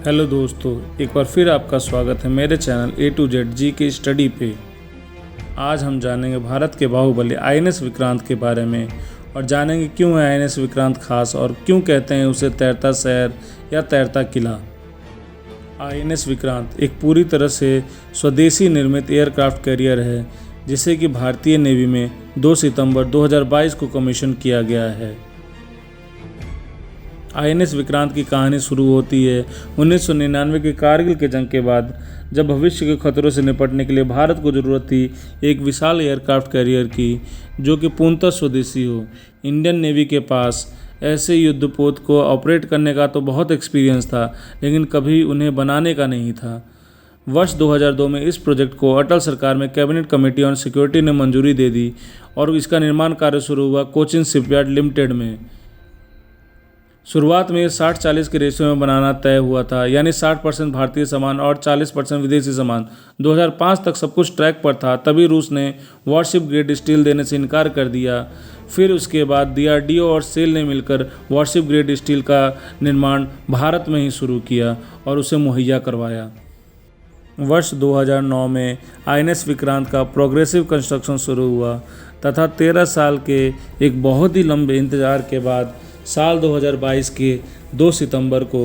Hello दोस्तों, एक बार फिर आपका स्वागत है मेरे चैनल A to Z जी के स्टडी पे। आज हम जानेंगे भारत के बाहुबली INS विक्रांत के बारे में और जानेंगे क्यों है INS विक्रांत खास और क्यों कहते हैं उसे तैरता शहर या तैरता किला। INS विक्रांत एक पूरी तरह से स्वदेशी निर्मित एयरक्राफ्ट कैरियर है जिसे कि भारतीय नेवी में 2 सितंबर 2022 को कमीशन किया गया है। INS विक्रांत की कहानी शुरू होती है 1999 की कारगिल के जंग के बाद, जब भविष्य के खतरों से निपटने के लिए भारत को ज़रूरत थी एक विशाल एयरक्राफ्ट कैरियर की जो कि पूर्णतः स्वदेशी हो। इंडियन नेवी के पास ऐसे युद्धपोत को ऑपरेट करने का तो बहुत एक्सपीरियंस था, लेकिन कभी उन्हें बनाने का नहीं था। वर्ष 2002 में इस प्रोजेक्ट को अटल सरकार में कैबिनेट कमेटी ऑन सिक्योरिटी ने मंजूरी दे दी और इसका निर्माण कार्य शुरू हुआ कोचिन शिपयार्ड लिमिटेड में। शुरुआत में 60-40 के रेशियो में बनाना तय हुआ था, यानी 60% भारतीय सामान और 40% विदेशी सामान। 2005 तक सब कुछ ट्रैक पर था, तभी रूस ने वॉरशिप ग्रेड स्टील देने से इनकार कर दिया। फिर उसके बाद DRDO और सेल ने मिलकर वॉरशिप ग्रेड स्टील का निर्माण भारत में ही शुरू किया और उसे मुहैया करवाया। वर्ष 2009 में INS विक्रांत का प्रोग्रेसिव कंस्ट्रक्शन शुरू हुआ तथा 13 साल के एक बहुत ही लंबे इंतजार के बाद साल 2022 के 2 सितंबर को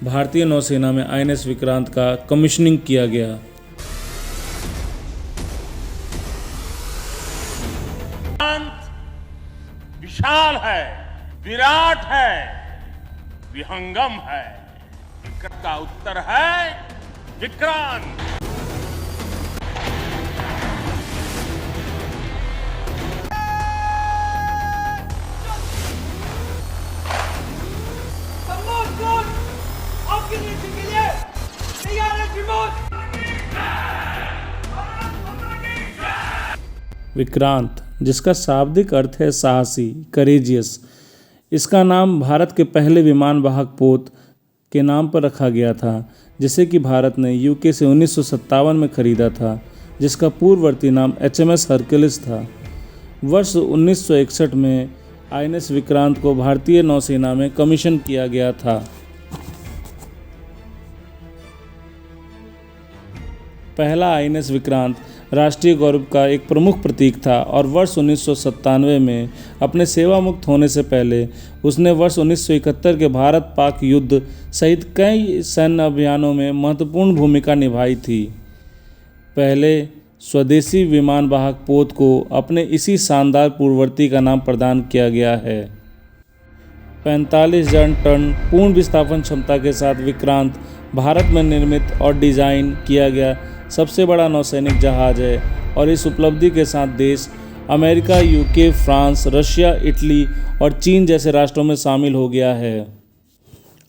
भारतीय नौसेना में INS विक्रांत का कमीशनिंग किया गया। विशाल है, विराट है, विहंगम है। विक्रांत का उत्तर है विक्रांत। विक्रांत, जिसका शाब्दिक अर्थ है साहसी, करेजियस, इसका नाम भारत के पहले विमान वाहक पोत के नाम पर रखा गया था, जिसे कि भारत ने UK से 1957 में खरीदा था, जिसका पूर्ववर्ती नाम HMS हरक्यूलिस था। वर्ष 1961 में INS विक्रांत को भारतीय नौसेना में कमीशन किया गया था। पहला INS विक्रांत राष्ट्रीय गौरव का एक प्रमुख प्रतीक था और वर्ष 1997 में अपने सेवा मुक्त होने से पहले उसने वर्ष 1971 के भारत पाक युद्ध सहित कई सैन्य अभियानों में महत्वपूर्ण भूमिका निभाई थी। पहले स्वदेशी विमान वाहक पोत को अपने इसी शानदार पूर्ववर्ती का नाम प्रदान किया गया है। 45,000 टन पूर्ण विस्थापन क्षमता के साथ विक्रांत भारत में निर्मित और डिज़ाइन किया गया सबसे बड़ा नौसैनिक जहाज है और इस उपलब्धि के साथ देश America, UK, France, Russia, Italy और चीन जैसे राष्ट्रों में शामिल हो गया है।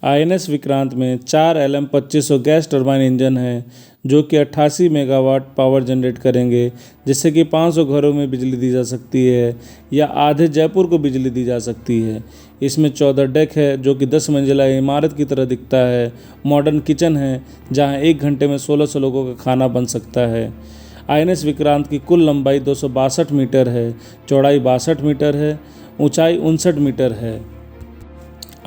INS विक्रांत में 4 LM-2500 गैस टरबाइन इंजन हैं जो कि 88 मेगावाट पावर जनरेट करेंगे, जिससे कि 500 घरों में बिजली दी जा सकती है या आधे जयपुर को बिजली दी जा सकती है। इसमें 14 डेक है जो कि 10 मंजिला इमारत की तरह दिखता है। मॉडर्न किचन है जहां 1 घंटे में 1600 लोगों का खाना बन सकता है। INS विक्रांत की कुल लंबाई 262 मीटर है, चौड़ाई 62 मीटर है, ऊंचाई 59 मीटर है।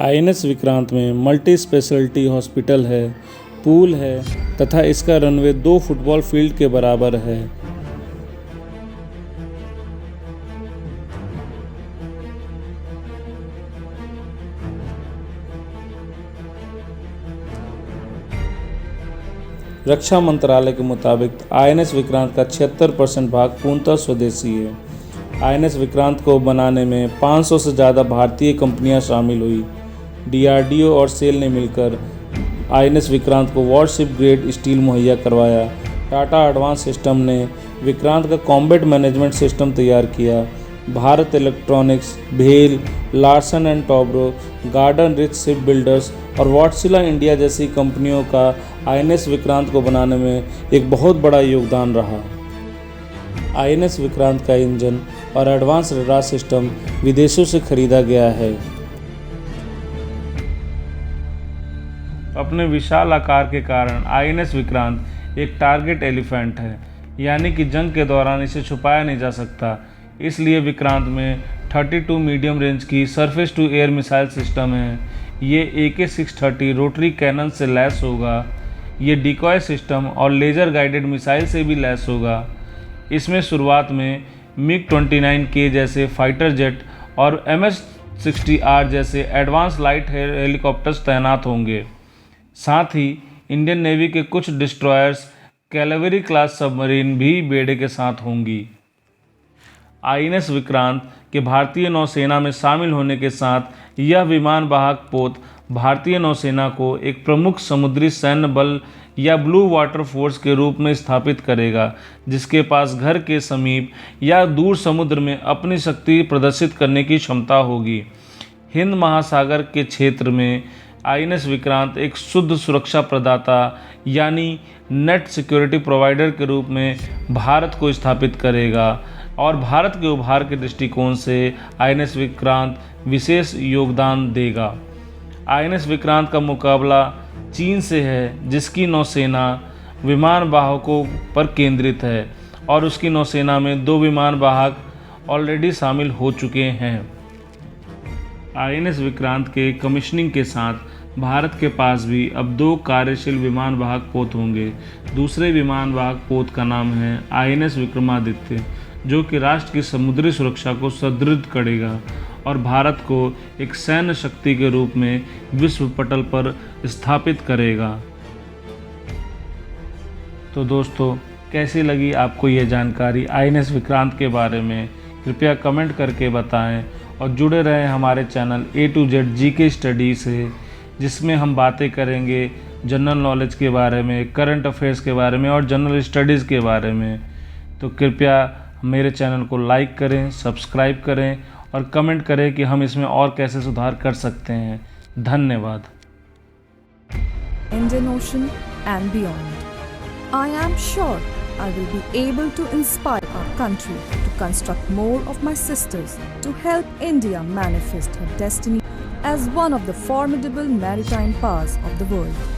INS विक्रांत में मल्टी स्पेशलिटी हॉस्पिटल है, पूल है तथा इसका रनवे 2 फुटबॉल फील्ड के बराबर है। रक्षा मंत्रालय के मुताबिक INS विक्रांत का 76% भाग पूर्णतः स्वदेशी है। INS विक्रांत को बनाने में 500 से ज़्यादा भारतीय कंपनियां शामिल हुई। DRDO और सेल ने मिलकर INS विक्रांत को वॉरशिप ग्रेड स्टील मुहैया करवाया। टाटा एडवांस सिस्टम ने विक्रांत का कॉम्बैट मैनेजमेंट सिस्टम तैयार किया। भारत इलेक्ट्रॉनिक्स, भेल, Larsen and Toubro, garden rich ship builders और वॉटसिला इंडिया जैसी कंपनियों का INS विक्रांत को बनाने में एक बहुत बड़ा योगदान रहा। INS विक्रांत का इंजन और एडवांस रडार सिस्टम विदेशों से खरीदा गया है। अपने विशाल आकार के कारण INS विक्रांत एक टारगेट एलिफेंट है, यानी कि जंग के दौरान इसे छुपाया नहीं जा सकता। इसलिए विक्रांत में 32 मीडियम रेंज की surface to air missile system है। ये AK-630 रोटरी कैनन से लैस होगा। ये डिकॉय सिस्टम और लेज़र गाइडेड मिसाइल से भी लैस होगा। इसमें शुरुआत में MiG-29K जैसे फाइटर जेट और MS-60R जैसे एडवांस लाइट हेलीकॉप्टर्स तैनात होंगे। साथ ही इंडियन नेवी के कुछ डिस्ट्रॉयर्स, कैलवरी क्लास सबमरीन भी बेड़े के साथ होंगी। INS विक्रांत के भारतीय नौसेना में शामिल होने के साथ यह विमान वाहक पोत भारतीय नौसेना को एक प्रमुख समुद्री सैन्य बल या ब्लू वाटर फोर्स के रूप में स्थापित करेगा, जिसके पास घर के समीप या दूर समुद्र में अपनी शक्ति प्रदर्शित करने की क्षमता होगी। हिंद महासागर के क्षेत्र में INS विक्रांत एक शुद्ध सुरक्षा प्रदाता यानी नेट सिक्योरिटी प्रोवाइडर के रूप में भारत को स्थापित करेगा और भारत के उभार के दृष्टिकोण से INS विक्रांत विशेष योगदान देगा। INS विक्रांत का मुकाबला चीन से है, जिसकी नौसेना विमान वाहकों पर केंद्रित है और उसकी नौसेना में 2 विमान वाहक ऑलरेडी शामिल हो चुके हैं। INS विक्रांत के कमीशनिंग के साथ भारत के पास भी अब 2 कार्यशील विमान वाहक पोत होंगे। दूसरे विमान वाहक पोत का नाम है INS विक्रमादित्य, जो कि राष्ट्र की समुद्री सुरक्षा को सुदृढ़ करेगा और भारत को एक सैन्य शक्ति के रूप में विश्व पटल पर स्थापित करेगा। तो दोस्तों, कैसी लगी आपको ये जानकारी INS विक्रांत के बारे में? कृपया कमेंट करके बताएं और जुड़े रहें हमारे channel A to Z GK study से, जिसमें हम बातें करेंगे जनरल नॉलेज के बारे में, करंट अफेयर्स के बारे में और जनरल स्टडीज़ के बारे में। तो कृपया मेरे चैनल को लाइक करें, सब्सक्राइब करें और कमेंट करें कि हम इसमें और कैसे सुधार कर सकते हैं। धन्यवाद। Indian Ocean and beyond. I am sure I will be able to inspire our country to construct more of my sisters to help India manifest her destiny as one of the formidable maritime powers of the world.